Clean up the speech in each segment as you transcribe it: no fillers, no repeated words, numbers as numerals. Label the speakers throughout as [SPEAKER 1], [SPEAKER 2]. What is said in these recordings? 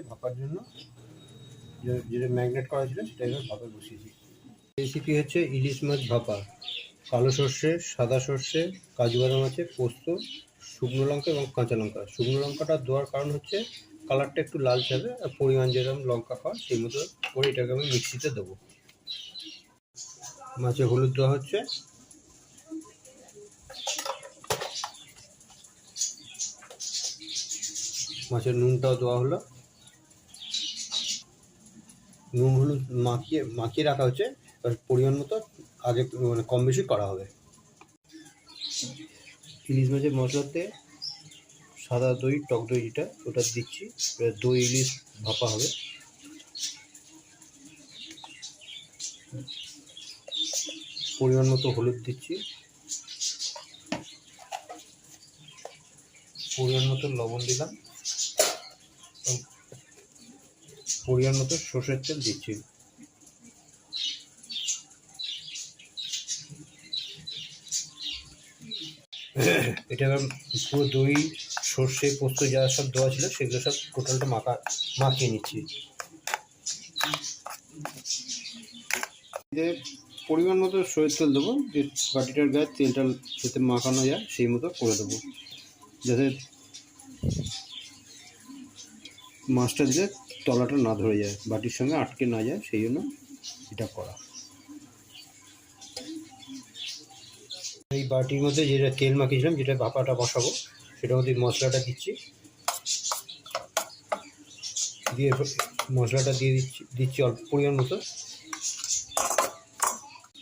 [SPEAKER 1] ভাপার জন্য যেটা ম্যাগনেট করা ছিল সেটা এবার ভাপে বসিয়েছি। রেসিপি হচ্ছে ইলিশ মাছ ভাপা। কালো সর্ষে, সাদা সর্ষে, কাজু বাদাম আছে, পোস্ত, শুকনো লঙ্কা এবং কাঁচা লঙ্কা। শুকনো লঙ্কাটা দেওয়ার কারণ হচ্ছে কালারটা একটু লালচে হবে, আর পরিমাণ যেরকম লঙ্কা খাওয়া সেই মতো করে এটাকে আমি মিক্সিতে দেবো। মাছে হলুদ দেওয়া হচ্ছে, মাছের নুনটাও দেওয়া হলো। নুন হলুদ মাখিয়ে রাখা হচ্ছে, এবার পরিমাণ মতো আগে মানে কম বেশি করা হবে। ইলিশ মাছের মশলাতে সাদা দই, টক দই যেটা ওটা দিচ্ছি। এবার দই ইলিশ ভাপা হবে। পরিমাণ মতো হলুদ দিচ্ছি, পরিমাণ মতো লবণ দিলাম, পরিমাণ মতো সর্ষের তেল দিচ্ছি। এটা পুরো দই, সর্ষে, পোস্ত যা সব দেওয়া ছিল সেগুলো সব টোটালটা মাখিয়ে নিচ্ছি। পরিমাণ মতো সরষের তেল দেবো, যে বাটিটার গায়ে তেলটা যাতে মাখানো যায় সেই মতো করে দেবো, যাতে মাছটা দিলে তলাটা না ধরে যায়, বাটির সঙ্গে আটকে না যায়, সেই জন্য এটা করা। এই বাটির মধ্যে যেটা তেল মাখিয়েছিলাম, যেটা ভাপাটা বসাবো, সেটার মধ্যে মশলাটা দিচ্ছি, দিয়ে মশলাটা দিয়ে দিচ্ছি অল্প পরিমাণ মতো।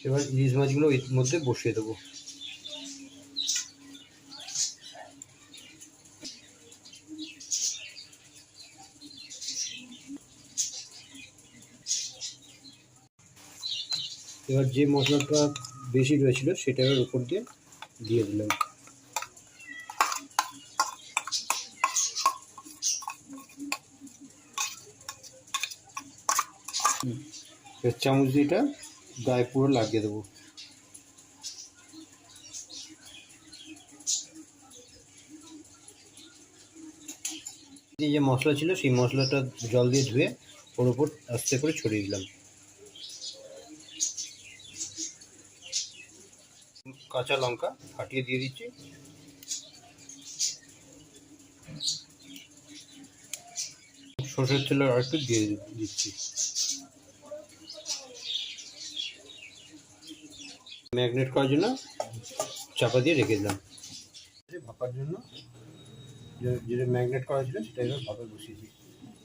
[SPEAKER 1] এবার ইলিশ মাছগুলো এর মধ্যে বসিয়ে দেবো। এবার যে মশলাটা বেশি রয়েছিল সেটা এবার উপর দিয়ে দিলাম। চামচ দিয়ে এটা গায়ে পুরো লাগিয়ে দেবো। যে মশলা ছিল সেই মশলাটা জল দিয়ে ধুয়ে ওর উপর আস্তে করে ছড়িয়ে দিলাম। কাঁচা লঙ্কা ফাটিয়ে দিয়ে দিচ্ছি। সরষের তেল আর একটু দিয়ে দিচ্ছি। ম্যাগনেট করার জন্য চাপা দিয়ে রেখে দিলাম। ভাপার জন্য যেটা ম্যাগনেট করা ছিল সেটা এবার ভাপে বসিয়েছি।